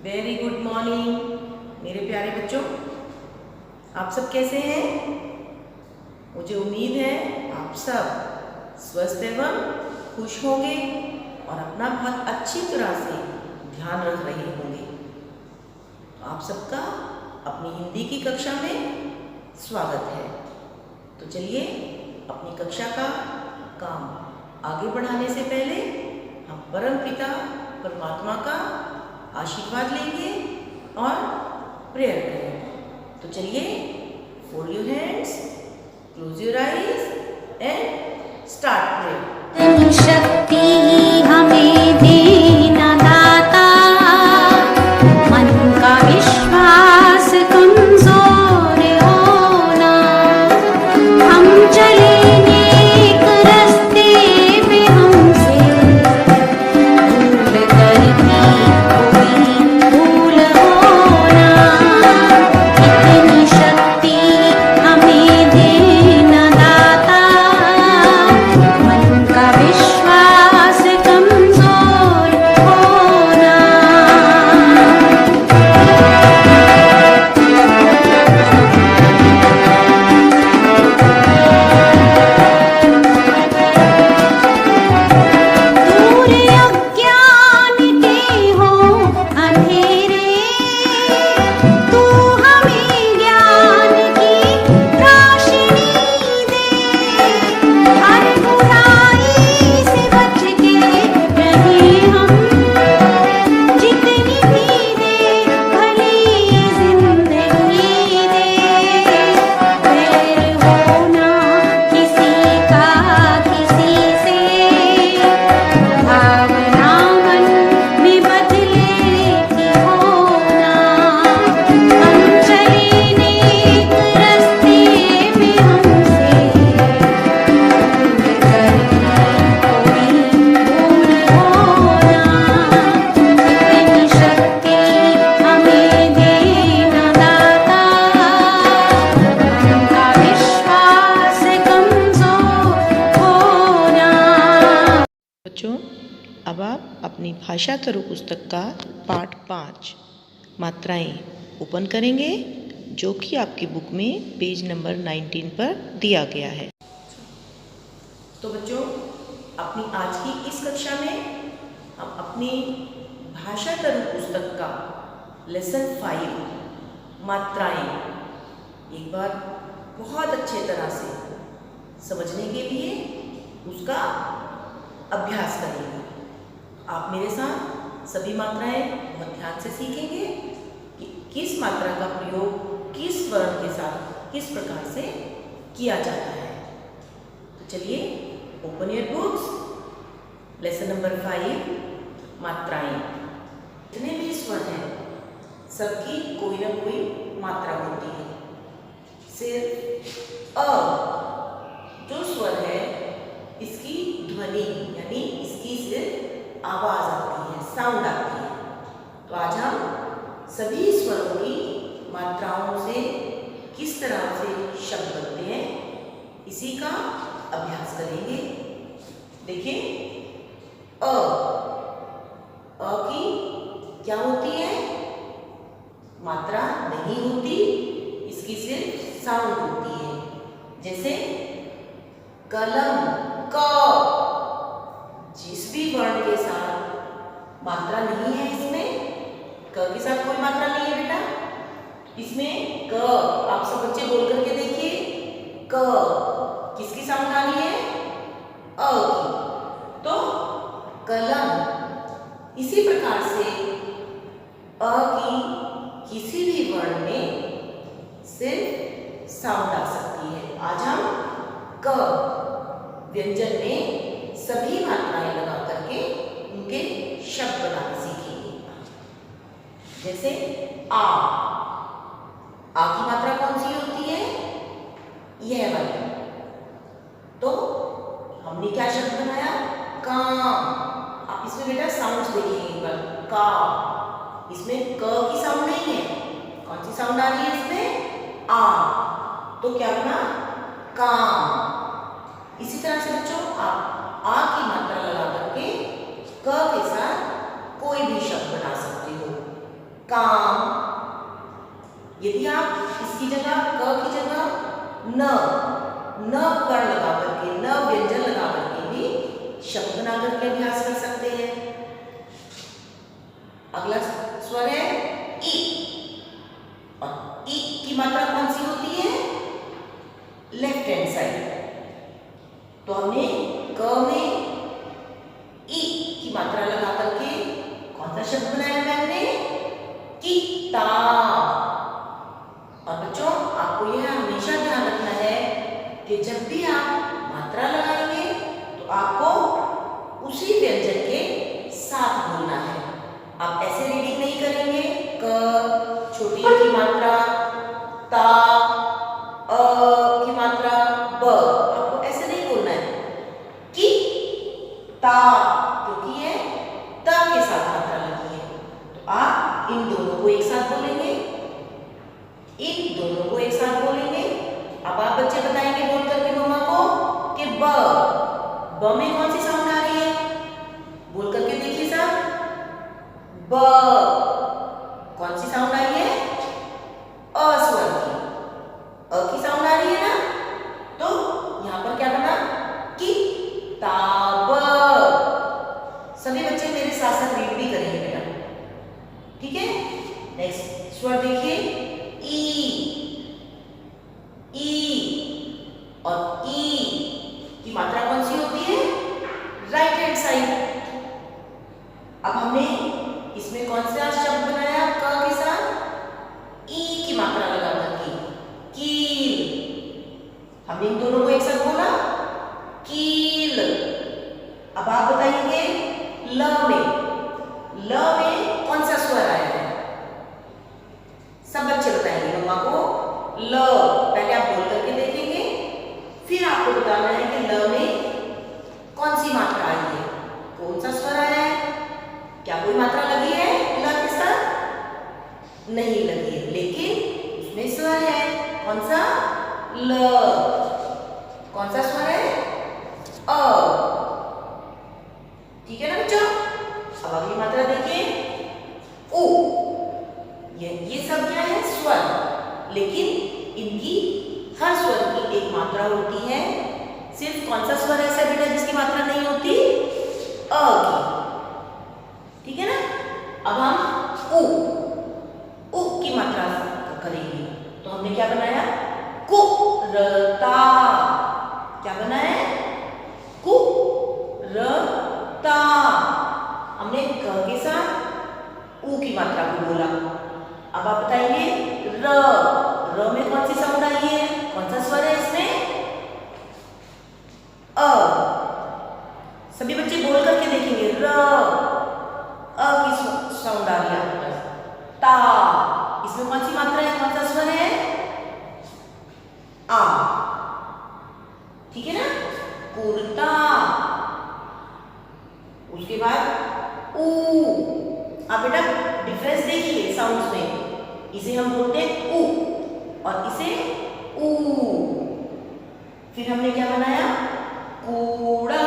Very good morning मेरे प्यारे बच्चों। आप सब कैसे हैं? मुझे उम्मीद है आप सब स्वस्थ एवं खुश होंगे और अपना बहुत अच्छी तरह से ध्यान रख रहे होंगे। तो आप सबका अपनी हिंदी की कक्षा में स्वागत है। तो चलिए अपनी कक्षा का काम आगे बढ़ाने से पहले हम परम पिता परमात्मा का आशीर्वाद लेंगे और प्रेयर करेंगे। तो चलिए fold your hands, close your eyes and start prayer. शक्ति हमें देना दाता, मन का विश्वास कमजोर होना, हम चले नेक रास्ते पे हमसे भूल करके कोई भूल होना। इतनी शक्ति हमें देना दाता, मन का विश्वास कमजोर होना। दूर अज्ञान के हो अंधेरे, तू हमें ज्ञान की रोशनी दे। हर बुराई से बच के रहे हम, जितनी भी दे भली ये जिंदगी दे। वैर होना किसी का किसी से, भावना मन में बदले की होना। हम चले नेक रास्ते में हमसे भूल करके कोई भूल होना। इतनी शक्ति हमें देना दाता, मन का विश्वास कमजोर होना। बच्चों, अब आप अपनी भाषा तरु पुस्तक का पाठ 5 मात्राएं ओपन करेंगे, जो कि आपकी बुक में पेज नंबर 19 पर दिया गया है। तो बच्चों, अपनी आज की इस कक्षा में हम अपनी भाषा तरु पुस्तक का लेसन 5 मात्राएं एक बार बहुत अच्छे तरह से समझने के लिए उसका अभ्यास करेंगे। आप मेरे साथ सभी मात्राएं बहुत ध्यान से सीखेंगे कि किस मात्रा का प्रयोग किस वर्ण के साथ किस प्रकार से किया जाता है। तो चलिए open your books, lesson number 5 मात्राएं। जितने भी स्वर हैं सबकी कोई ना कोई मात्रा होती है। सिर्फ अ जो स्वर है इसकी ध्वनि यानी इसकी सिर्फ आवाज आती है, साउंड आती है। तो आज हम सभी स्वरों की मात्राओं से किस तरह से शब्द बनते हैं इसी का अभ्यास करेंगे। देखिए अ की क्या होती है? मात्रा नहीं होती, इसकी सिर्फ साउंड होती है। जैसे कलम क, जिस भी वर्ण के साथ मात्रा नहीं है, इसमें क के साथ कोई मात्रा नहीं है बेटा। इसमें क, आप सब बच्चे बोल करके देखिए, क किसकी साउंड आनी है? अ की। तो कलम। इसी प्रकार से अ की किसी भी वर्ण में सिर्फ साउंड आ सकती है। आज हम क व्यंजन में सभी मात्राएं लगा करके उनके शब्द बनाना सीखेंगे। जैसे आ की मात्रा कौन सी होती है? यह वाली। तो हमने क्या शब्द बनाया? काम। आप इसमें बेटा साउंड देखिए एक बार। का, इसमें क की साउंड नहीं है। कौन सी साउंड आ रही है इसमें? आ। तो क्या बना? काम। इसी तरह से बच्चों आप आ की मात्रा लगा करके क के साथ कोई भी शब्द बना सकते हो। काम। यदि आप इसकी जगह क की जगह न कर्ण लगा करके, न व्यंजन लगा करके भी शब्द बना करके अभ्यास कर सकते हैं। अगला स्वर है ई, और ई की मात्रा कौन सी होती है? Left hand side. तो हमने क में ई की मात्रा लगा करके कौन सा शब्द बनाया मैंने? किताब। और बच्चों, आपको यह हमेशा ध्यान रखना है कि जब भी आप मात्रा लगाएंगे तो आपको उसी व्यंजन के साथ बोलना है। आप ऐसे रीडिंग नहीं करेंगे क छोटी की मात्रा, ता, अ की मात्रा, ब। आपको ऐसे नहीं बोलना है कि ता, क्योंकि ये त के साथ मात्रा लगी है। तो आप इन दोनों को एक साथ बोलेंगे, इन दोनों को एक साथ बोलेंगे। अब आप बच्चे बताएंगे बोल करके मम्मा को कि ब में कौन सी साउंड आ रही है? बोल करके देखिए साहब, ब कौन सी साउंड आई है? अ स्वर की, अ की साउंड आ रही है ना। तो यहाँ पर क्या बना? किताब। सभी बच्चे मेरे साथ साथ रीड भी करेंगे बेटा, ठीक है। नेक्स्ट स्वर देखिए, ई और ई की मात्रा कौन सी होती है? Right hand side. अब हमने इसमें कौन सा शब्द बनाया क के साथ? ई की मात्रा लगा करके, कील। हमने इन दोनों को एक साथ बोला, कील। अब आप बताइए ल में कौन सा स्वर आया है? सब बच्चे बताएंगे मम्मा को ल। पहले आप बोल करके देखेंगे, फिर आपको बताना है कि ल में कौन सी मात्रा आई है, कौन सा स्वर आया है। क्या कोई मात्रा लगी है ल के साथ? नहीं लगी है, लेकिन उसमें स्वर है। कौन सा? ल। कौन सा स्वर है? अ। ठीक है ना बच्चों। अब अगली मात्रा देखिए, उ। ये सब क्या है? स्वर। लेकिन इनकी हर स्वर की एक मात्रा होती है। सिर्फ कौन सा स्वर ऐसा बेटा जिसकी मात्रा नहीं होती? अ की। ठीक है ना। अब हम उ की मात्रा करेंगे। तो हमने क्या बनाया? कुरता। क्या बनाया? कुरता। हमने क के साथ उ की मात्रा को बोला। अब आप बताइए र में कौन सी साउंड आई है? कौन सा स्वर है इसमें? अ। सभी बच्चे बोल करके देखेंगे, र अ की साउंड आ रही है। ता, इसमें कौन सी मात्रा है? कौन सा स्वर है? आ। ठीक है ना। कुर्ता। उसके बाद ऊ। आप बेटा डिफरेंस देखिए साउंड्स में। इसे हम बोलते हैं उ और इसे ऊ। फिर हमने क्या बनाया? कूड़ा।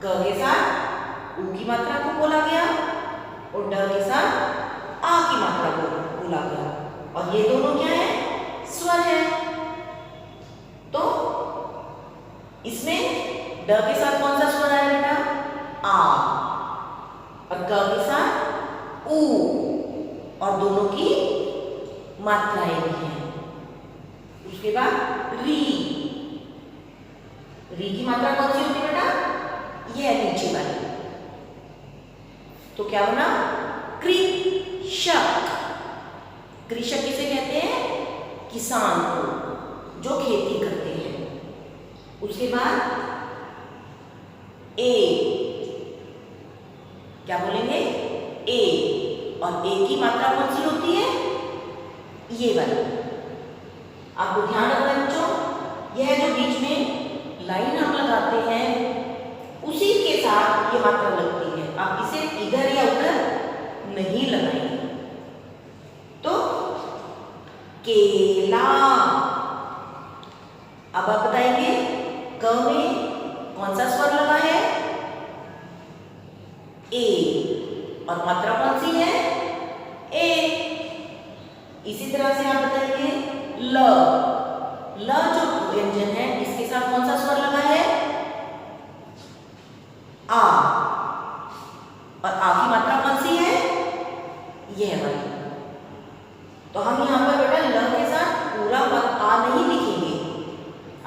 क के साथ उ की मात्रा को बोला गया और ड के साथ आ की मात्रा को बोला गया। और ये दोनों क्या है? स्वर है। तो इसमें ड के साथ कौन सा स्वर आया बेटा? आ। और क के साथ ऊ। और दोनों की मात्राएं भी हैं। उसके बाद री। री की मात्रा कौन सी होती है बेटा? यह नीचे वाली। तो क्या बना? कृषक। कृषक किसे कहते हैं? किसान को, जो खेती करते हैं। उसके बाद ए। क्या बोलेंगे? ए। और ए की मात्रा कौन सी होती है? ये वाली। आपको ध्यान रखना है बच्चों, यह जो बीच में लाइन हम लगाते हैं उसी के साथ ये मात्रा लगती है। आप इसे इधर या उधर नहीं लगाएंगे। तो केला। अब आप बताएंगे क में कौन सा स्वर लगा है? ए। और मात्रा कौन सी है? इसी तरह से आप बताइए ल। ल जो व्यंजन है इसके साथ कौन सा स्वर लगा है? आ। और आ की मात्रा कौन सी है? यह वाली। तो हम यहाँ पर बेटा ल के साथ पूरा आ नहीं लिखेंगे,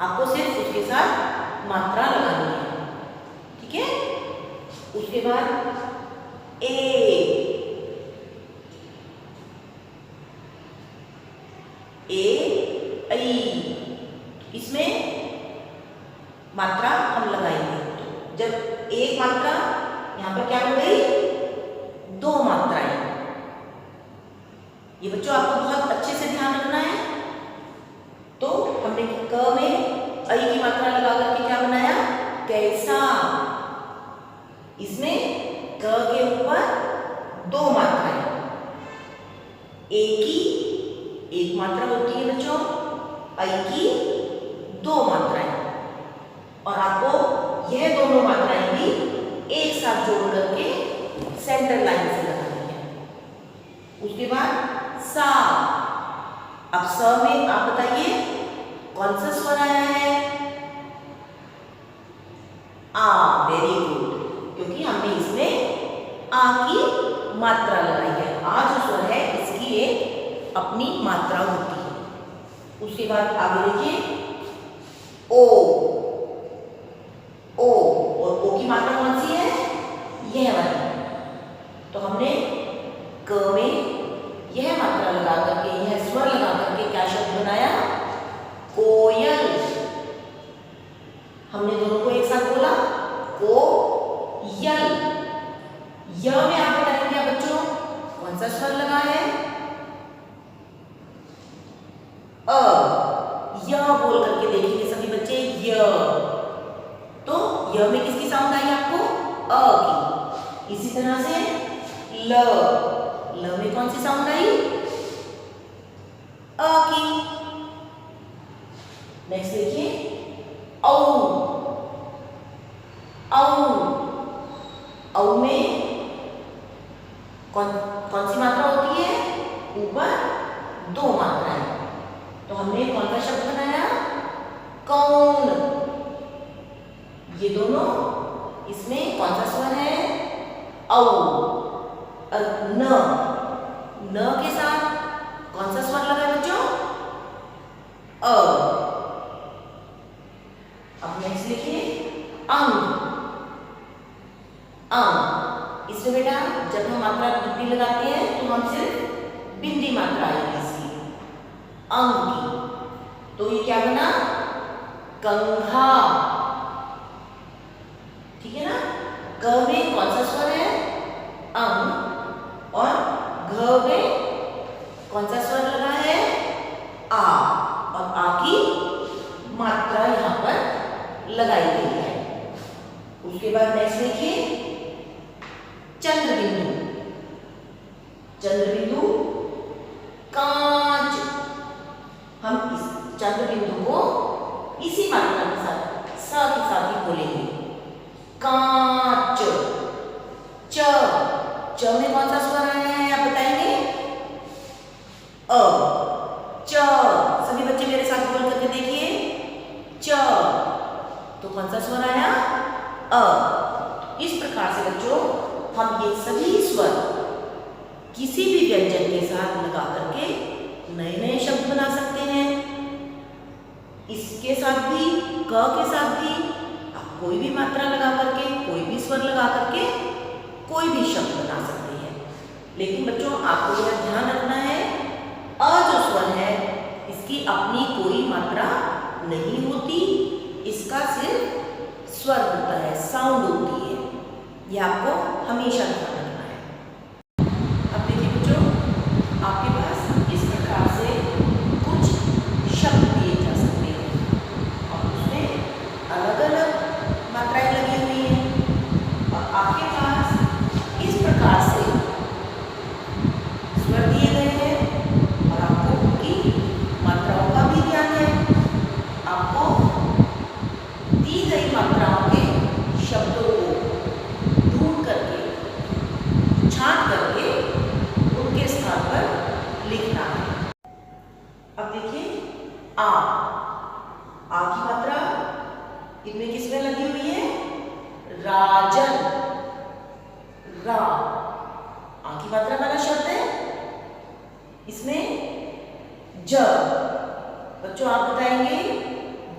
आपको सिर्फ उसके साथ मात्रा लगानी है, ठीक है। उसके बाद ए। ए ऐ, इसमें मात्रा हम लगाएंगे। जब एक मात्रा यहाँ पर क्या हो गई? दो मात्राएं। ये बच्चों आपको बहुत अच्छे से ध्यान रखना है। तो हमने क में ऐ की मात्रा लगा करके क्या बनाया? कैसा। इसमें क के ऊपर दो मात्राएं। ए की एक मात्रा होती है बच्चों, ऐ की दो मात्राएं। और आपको यह दोनों मात्राएं भी एक साथ जोड़ करके सेंटर लाइन से लगानी है। उसके बाद सा। अब स में आप बताइए कौन सा स्वर आया है? आ। वेरी गुड, क्योंकि हमने इसमें आ की मात्रा लगाई है। आ जो स्वर है इसकी एक अपनी मात्रा होती है। उसके बाद आगे देखिए ओ। ओ और ओ की मात्रा कौन सी है? यह वाली। तो हमने क में यह मात्रा लगा करके, यह स्वर लगा करके क्या शब्द बनाया? कोयल। हमने दोनों को एक साथ बोला कोयल। य में आप बताएंगे बच्चों कौन सा स्वर लगा है? अ। य बोल करके देखेंगे सभी बच्चे, य। तो य में किसकी साउंड आई आपको? अ की। इसी तरह से ल। ल में कौन सी साउंड आई? अ की। नेक्स्ट देखिए औ। औ। औ में कौन सी मात्रा होती है? ऊपर दो मात्राएं। तो हमने कौन सा शब्द बनाया? कौन। ये दोनों, इसमें कौन सा स्वर है? औ। और न के साथ कौन सा स्वर लगा है बच्चों? अ। अब नेक्स्ट लिखिए अंग। अंग, इसमें बेटा जब हम मात्रा बिंदी लगाते हैं तो हम सिर्फ बिंदी मात्रा आएगी इसकी, अंग की। तो ये क्या बना? कंघा। ठीक है ना। क में कौन सा स्वर है? अंग। और घ में कौन सा स्वर लगा है? आ। और आ की मात्रा यहां पर लगाई गई है। उसके बाद नेक्स्ट देखिए चंद्र बिंदु। चंद्र बिंदु कांच। हम इस चंद्र बिंदु को इसी मात्रा के साथ ही बोलेंगे, कांच। च में कौन सा स्वर आया है आप बताएंगे? अ। च। सभी बच्चे मेरे साथ बोल करके देखिए, च। तो कौन सा स्वर आया? अ। इस प्रकार से बच्चों हम ये सभी स्वर किसी भी व्यंजन के साथ लगा करके नए नए शब्द बना सकते हैं। इसके साथ भी, क के साथ भी आप कोई भी मात्रा लगा करके, कोई भी स्वर लगा करके कोई भी शब्द बना सकते हैं। लेकिन बच्चों आपको यह ध्यान रखना है, अ जो स्वर है इसकी अपनी कोई मात्रा नहीं होती, इसका सिर्फ स्वर होता है, साउंड होती है। यह आपको हमेशा ध्यान रखना है। अब देखिए बच्चों, आपके पास इस प्रकार से कुछ शब्द दिए जा सकते हैं और उसमें अलग अलग मात्राएं लगी हुई हैं और आपके पास इस प्रकार से स्वर दिए गए हैं और आपको उनकी मात्राओं का भी ज्ञान है। आपको दी गई मात्राओं के शब्दों को ढूंढ करके मात्रा वाला शब्द है इसमें ज। बच्चों आप बताएंगे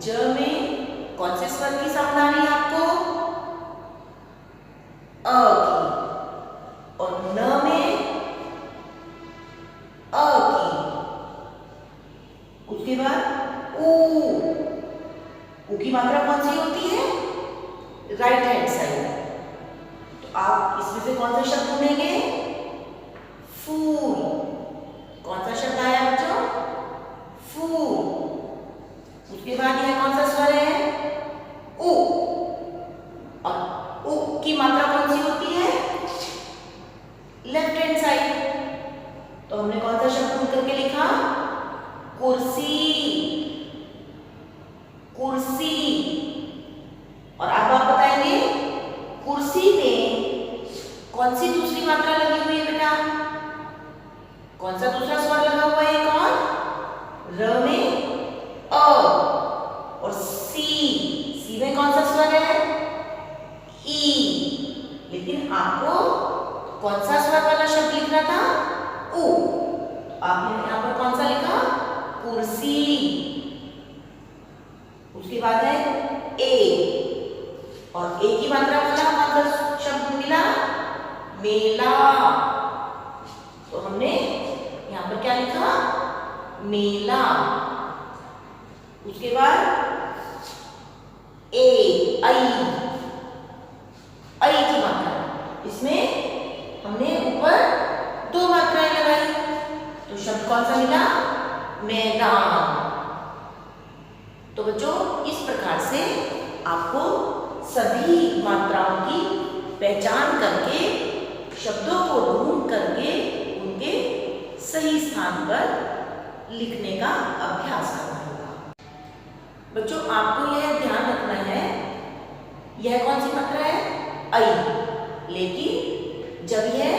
ज में कौन से स्वर की साउंड आ रही है आपको? अ की। और न में अ की। उसके बाद ऊ की मात्रा कौन सी होती है? Right hand side. तो आप इसमें से कौन सा शब्द ढूंढेंगे? फूल। कौन सा शब्द आया बच्चों? फूल। उसके बाद यह कौन सा स्वर है? उ। और उ की मात्रा कौन सी होती है? Left hand side. तो हमने कौन सा शब्द ढूंढ करके लिखा? कुर्सी। कुर्सी। और अब आप बताएंगे कुर्सी में कौन सी दूसरी मात्रा लगी हुई है बेटा? कौन सा दूसरा स्वर लगा हुआ है? कौन? र में अ। और सी में कौन सा स्वर है? ई। लेकिन आपको कौन सा स्वर वाला शब्द लिखना था? उ। आपने यहां पर कौन सा लिखा? कुर्सी। उसके बाद है ए। और ए की मात्रा वाला कौन सा शब्द मिला? मेला। तो हमने यहां पर क्या लिखा? मेला। उसके बाद ए आई। आई की मात्रा, इसमें हमने ऊपर दो मात्राएं लगाई। तो शब्द कौन सा मिला? मैदान। तो बच्चों इस प्रकार से आपको सभी मात्राओं की पहचान करके शब्दों को ढूंढ करके उनके सही स्थान पर लिखने का अभ्यास करना होगा। बच्चों आपको यह ध्यान रखना है यह कौन सी मात्रा है? आई। लेकिन जब यह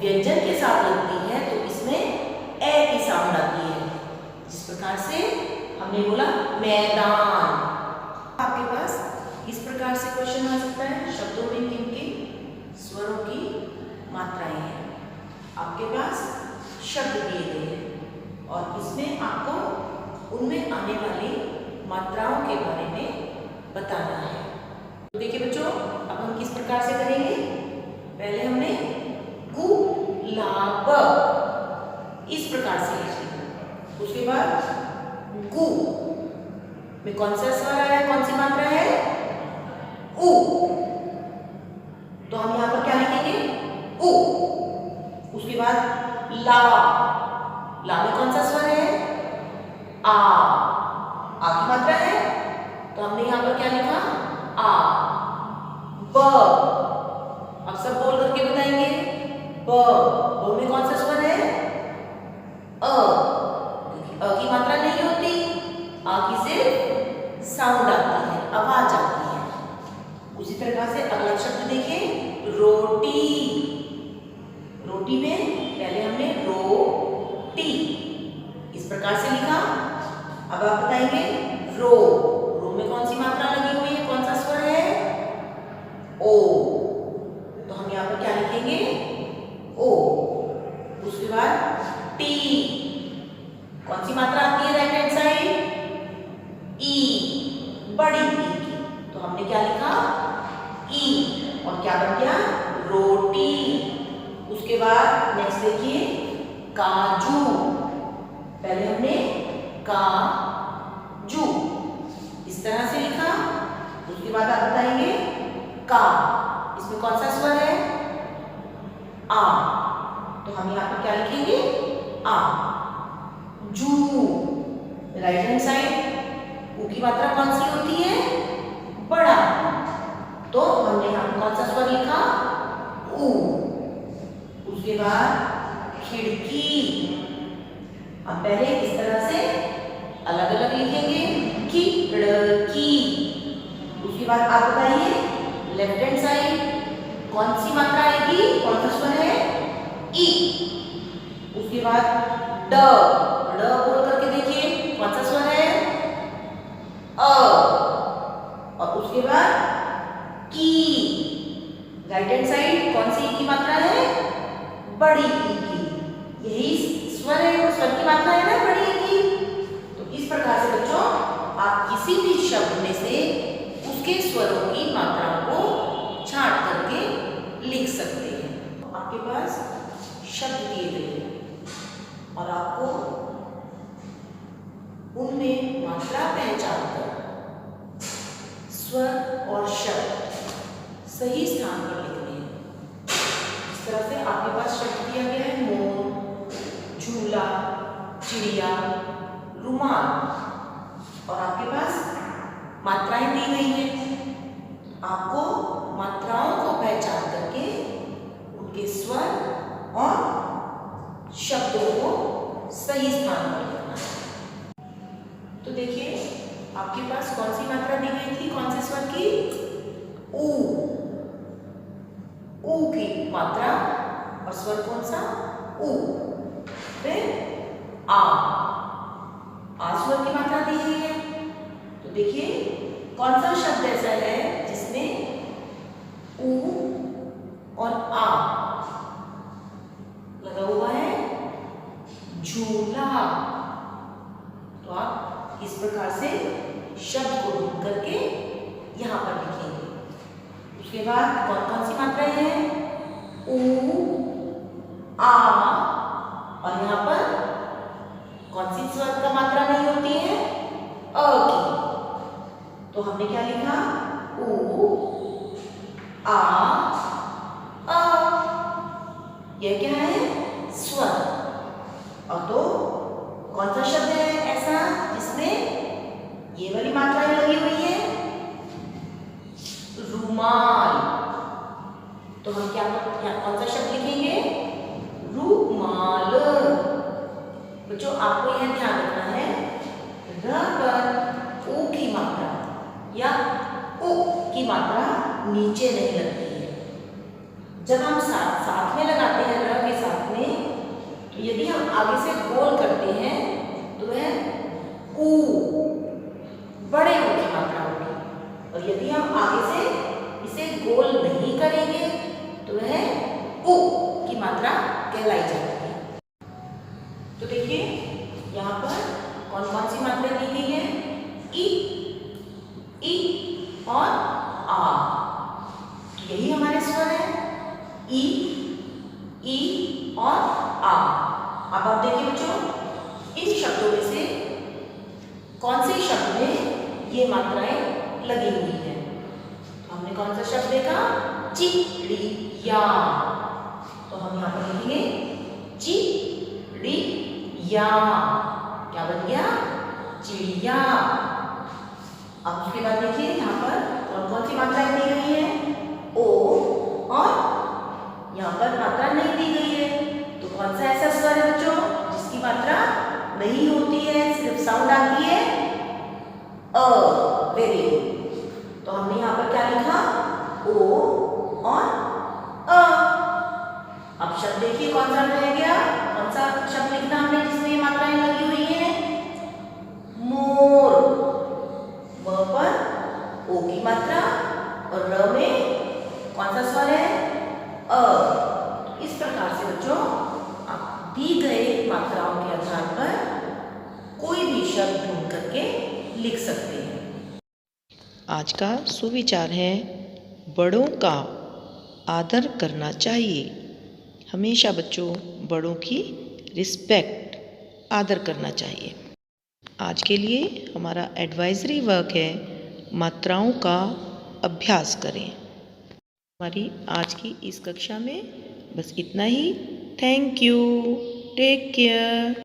व्यंजन के साथ लगती है तो इसमें ए की साउंड आती है। जिस प्रकार से हमने बोला मैदान। आपके पास इस प्रकार से क्वेश्चन आ सकता है शब्दों में किनके स्वरों की मात्राएं हैं। आपके पास शब्द दिए गए हैं और इसमें आपको उनमें आने वाली मात्राओं के बारे में बताना है। तो देखिए बच्चों अब हम किस प्रकार से करेंगे। पहले हमने गुलाब इस प्रकार से लिखा। उसके बाद गु में कौन सा स्वर आया? कौन सी मात्रा है? उ। तो हम यहां पर क्या लिखेंगे? उ। उसके बाद ला। ला में कौन सा स्वर है? आ। आ की मात्रा है तो हमने यहां पर क्या लिखा? आ। ब। अब सब बोल करके बताएंगे। ब में कौन सा स्वर है? अ। क्योंकि अ की मात्रा नहीं होती, आ की सिर्फ साउंड आती है, आवाज आती है। उसी प्रकार से अगला शब्द देखिए रोटी। रोटी में पहले हमने रोटी इस प्रकार से लिखा। अब आप बताएंगे रो। रो में कौन सी मात्रा लगी हुई है? कौन सा स्वर है? ओ। तो हम यहां पर क्या लिखेंगे? ओ। उसके बाद टी। कौन सी मात्रा आती है राइट हैंड साइड? ई। बड़ी ई की। तो हमने क्या लिखा? ई। और क्या बन गया? रोटी। उसके बाद नेक्स्ट देखिए काजू। पहले हमने काजू इस तरह से लिखा। उसके बाद आप बताएंगे का। इसमें कौन सा स्वर है? आ। तो हम यहां पर क्या लिखेंगे? आ। जू। राइट हैंड साइड ऊ की मात्रा कौन सी होती है? बड़ा। तो हमने यहां पर कौन सा स्वर लिखा? ऊ। उसके बाद खिड़की। अब पहले इस तरह से अलग अलग लिखेंगे खिड़की। उसके बाद आप बताइए लेफ्ट हैंड साइड कौन सी मात्रा आएगी? कौन सा स्वर है? ई। उसके बाद ड। ड बोल करके देखिए कौन सा स्वर है? अ। और उसके बाद की। राइट हैंड साइड कौन सी की मात्रा है? ड। बड़ी ई की। यही स्वर है, वो स्वर की मात्रा है ना बड़ी ई की। तो इस प्रकार से बच्चों आप किसी भी शब्द में से उसके स्वरों की मात्रा को छांट करके लिख सकते हैं। आपके पास शब्द दिए गए हैं और आपको उनमें मात्रा पहचान कर स्वर और शब्द सही स्थान पर लिखने हैं। इस तरह से आपके पास शब्द दिया गया है मोर, झूला, चिड़िया, रुमाल और आपके पास मात्राएं दी गई हैं। आपको मात्राओं को पहचान करके उनके स्वर और शब्दों को सही स्थान पर लिखना है। तो देखिए आपके पास कौन सी मात्रा दी गई थी, कौन से स्वर की? ऊ। ऊ की मात्रा और स्वर कौन सा? ऊ। फिर आ स्वर की मात्रा दी गई है। तो देखिए कौन सा शब्द ऐसा है जिसमें ऊ और आ लगा हुआ है? झूला। तो आप इस प्रकार से शब्द को ढूंढ करके यहाँ पर लिखेंगे। उसके बाद कौन कौन सी मात्राएं हैं? ऊ, आ और यहाँ पर कौन सी स्वर का मात्रा नहीं होती है? अ की। तो हमने क्या लिखा? ऊ, आ, अ। यह क्या है? स्वर। और तो कौन सा शब्द है ऐसा जिसमें ये वाली मात्राएं लगी हुई है? रुमाल। तो हम क्या कौन सा शब्द लिखेंगे? रुमाल। बच्चों आपको यह ध्यान रखना है र पर ऊ की मात्रा या उ की मात्रा नीचे नहीं लगती है। जब हम साथ में लगाते हैं र के साथ में, तो यदि हम आगे से गोल करते हैं तो वह ऊ बड़े ऊ की मात्रा होगी, और यदि हम आगे से इसे गोल नहीं करेंगे तो वह ऊ की मात्रा कहलाई जाती है। तो देखिए यहाँ पर कौन कौन सी मात्रा दी गई है? ई और आ। यही हमारे स्वर है, ई और आ। अब आप देखिए बच्चों इन शब्दों में से कौन से शब्द में ये मात्राएं लगी हुई है। तो हमने कौन सा शब्द देखा? चिड़िया। तो हम यहाँ पर लिखेंगे चिड़िया। क्या बन गया? चिड़िया। अब उसके बाद देखिए यहाँ पर कौन कौन सी मात्राएं दी गई है? ओ और यहाँ पर मात्रा नहीं दी गई है। तो कौन सा ऐसा स्वर है बच्चों जिसकी मात्रा नहीं होती है, सिर्फ साउंड आती है? अ। Very good. तो हमने यहाँ पर क्या लिखा? ओ और अ। अब शब्द देखिए कौन सा रह गया? कौन सा शब्द लिखना हमने जिसमें ये मात्राएं लगी हुई हैं? मोर। व पर ओ की मात्रा और र में कौन सा स्वर है? अ। इस प्रकार से बच्चों आप दी गए मात्राओं के आधार पर कोई भी शब्द ढूंढ करके लिख सकते हैं। आज का सुविचार है बड़ों का आदर करना चाहिए। हमेशा बच्चों बड़ों की रिस्पेक्ट, आदर करना चाहिए। आज के लिए हमारा एडवाइजरी वर्क है मात्राओं का अभ्यास करें। हमारी आज की इस कक्षा में बस इतना ही। Thank you. Take care.